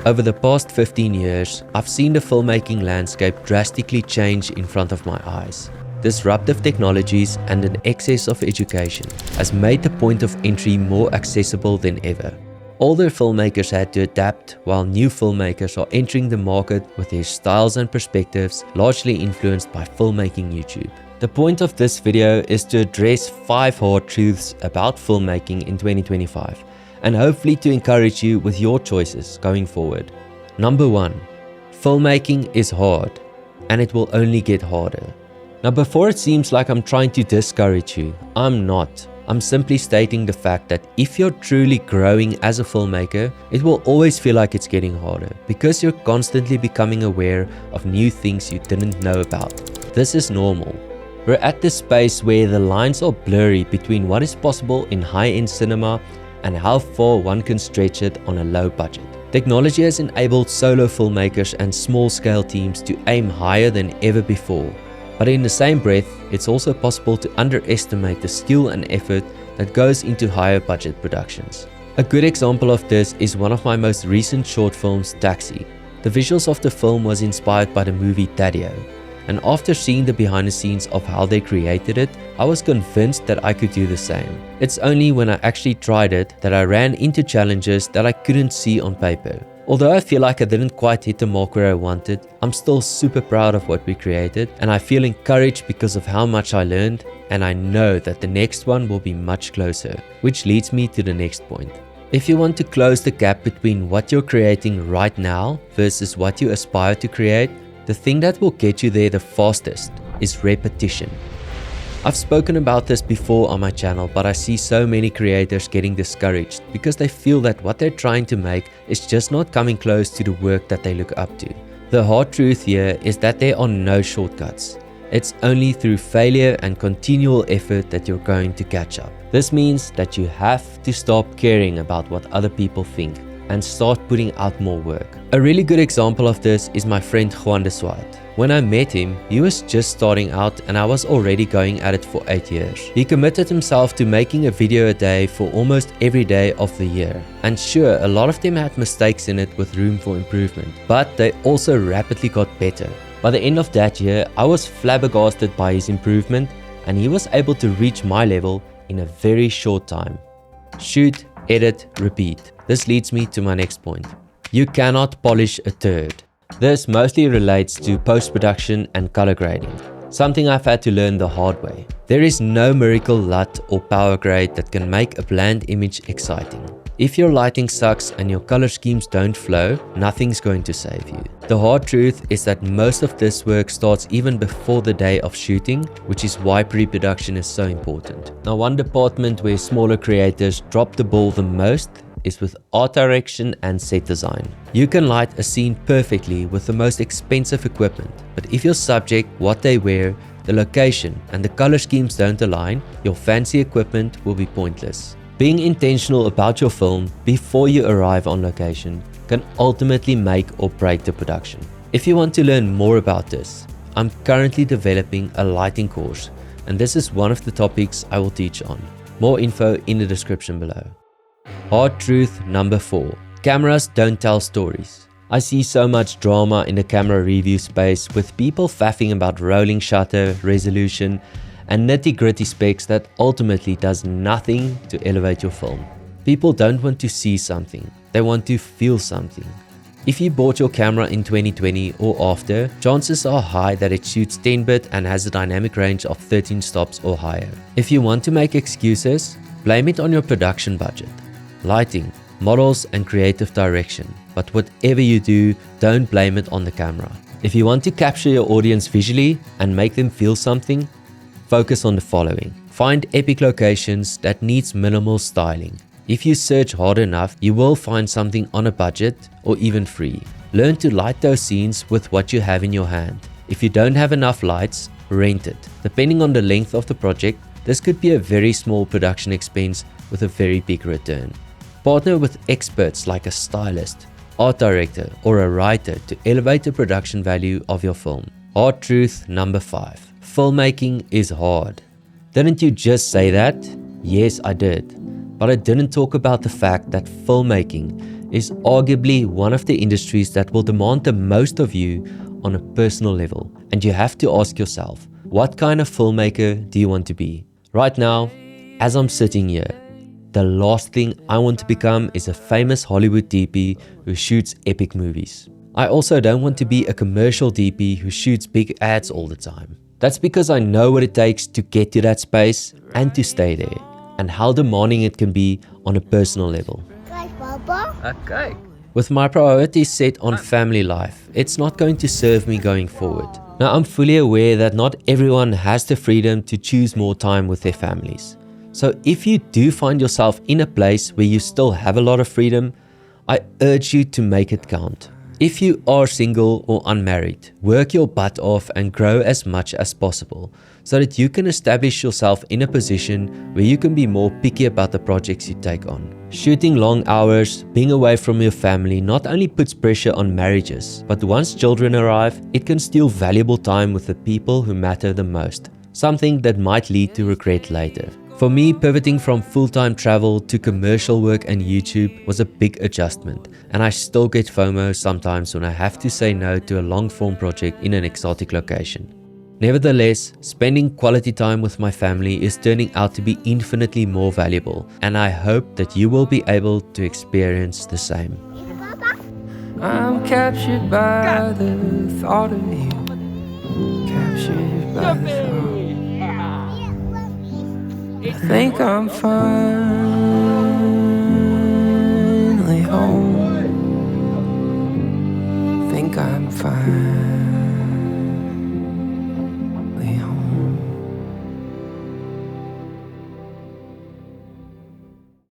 Over the past 15 years, I've seen the filmmaking landscape drastically change in front of my eyes. Disruptive technologies and an excess of education has made the point of entry more accessible than ever. Older filmmakers had to adapt, while new filmmakers are entering the market with their styles and perspectives largely influenced by filmmaking YouTube. The point of this video is to address 5 hard truths about filmmaking in 2025 and hopefully to encourage you with your choices going forward. Number 1. Filmmaking is hard and it will only get harder. Now, before it seems like I'm trying to discourage you, I'm not. I'm simply stating the fact that if you're truly growing as a filmmaker, it will always feel like it's getting harder because you're constantly becoming aware of new things you didn't know about. This is normal. We're at this space where the lines are blurry between what is possible in high-end cinema and how far one can stretch it on a low budget. Technology has enabled solo filmmakers and small-scale teams to aim higher than ever before. But in the same breath, it's also possible to underestimate the skill and effort that goes into higher budget productions. A good example of this is one of my most recent short films, Taxi. The visuals of the film was inspired by the movie Taddeo, and after seeing the behind the scenes of how they created it, I was convinced that I could do the same. It's only when I actually tried it that I ran into challenges that I couldn't see on paper. Although I feel like I didn't quite hit the mark where I wanted, I'm still super proud of what we created, and I feel encouraged because of how much I learned, and I know that the next one will be much closer, which leads me to the next point. If you want to close the gap between what you're creating right now versus what you aspire to create, the thing that will get you there the fastest is repetition. I've spoken about this before on my channel, but I see so many creators getting discouraged because they feel that what they're trying to make is just not coming close to the work that they look up to. The hard truth here is that there are no shortcuts. It's only through failure and continual effort that you're going to catch up. This means that you have to stop caring about what other people think and start putting out more work. A really good example of this is my friend Juan de Swart. When I met him, he was just starting out and I was already going at it for 8 years. He committed himself to making a video a day for almost every day of the year. And sure, a lot of them had mistakes in it with room for improvement, but they also rapidly got better. By the end of that year, I was flabbergasted by his improvement and he was able to reach my level in a very short time. Shoot, edit, repeat. This leads me to my next point. You cannot polish a turd. This mostly relates to post-production and color grading, something I've had to learn the hard way. There is no miracle LUT or power grade that can make a bland image exciting. If your lighting sucks and your color schemes don't flow, nothing's going to save you. The hard truth is that most of this work starts even before the day of shooting, which is why pre-production is so important. Now, one department where smaller creators drop the ball the most is with art direction and set design. You can light a scene perfectly with the most expensive equipment, but if your subject, what they wear, the location, and the color schemes don't align, your fancy equipment will be pointless. Being intentional about your film before you arrive on location can ultimately make or break the production. If you want to learn more about this, I'm currently developing a lighting course, and this is one of the topics I will teach on. More info in the description below. Hard truth number 4. Cameras don't tell stories. I see so much drama in the camera review space with people faffing about rolling shutter, resolution, and nitty-gritty specs that ultimately does nothing to elevate your film. People don't want to see something, they want to feel something. If you bought your camera in 2020 or after, chances are high that it shoots 10-bit and has a dynamic range of 13 stops or higher. If you want to make excuses, blame it on your production budget, lighting, models, and creative direction. But whatever you do, don't blame it on the camera. If you want to capture your audience visually and make them feel something, focus on the following. Find epic locations that needs minimal styling. If you search hard enough, you will find something on a budget or even free. Learn to light those scenes with what you have in your hand. If you don't have enough lights, rent it. Depending on the length of the project, this could be a very small production expense with a very big return. Partner with experts like a stylist, art director, or a writer to elevate the production value of your film. Hard truth number 5. Filmmaking is hard. Didn't you just say that? Yes, I did. But I didn't talk about the fact that filmmaking is arguably one of the industries that will demand the most of you on a personal level. And you have to ask yourself, what kind of filmmaker do you want to be? Right now, as I'm sitting here, the last thing I want to become is a famous Hollywood DP who shoots epic movies. I also don't want to be a commercial DP who shoots big ads all the time. That's because I know what it takes to get to that space and to stay there, and how demanding it can be on a personal level. Okay. With my priorities set on family life, it's not going to serve me going forward. Now, I'm fully aware that not everyone has the freedom to choose more time with their families. So if you do find yourself in a place where you still have a lot of freedom, I urge you to make it count. If you are single or unmarried, work your butt off and grow as much as possible so that you can establish yourself in a position where you can be more picky about the projects you take on. Shooting long hours, being away from your family not only puts pressure on marriages, but once children arrive, it can steal valuable time with the people who matter the most, something that might lead to regret later. For me, pivoting from full-time travel to commercial work and YouTube was a big adjustment, and I still get FOMO sometimes when I have to say no to a long-form project in an exotic location. Nevertheless, spending quality time with my family is turning out to be infinitely more valuable, and I hope that you will be able to experience the same. I'm captured by the thought of you. Captured by the thought. I think I'm fine.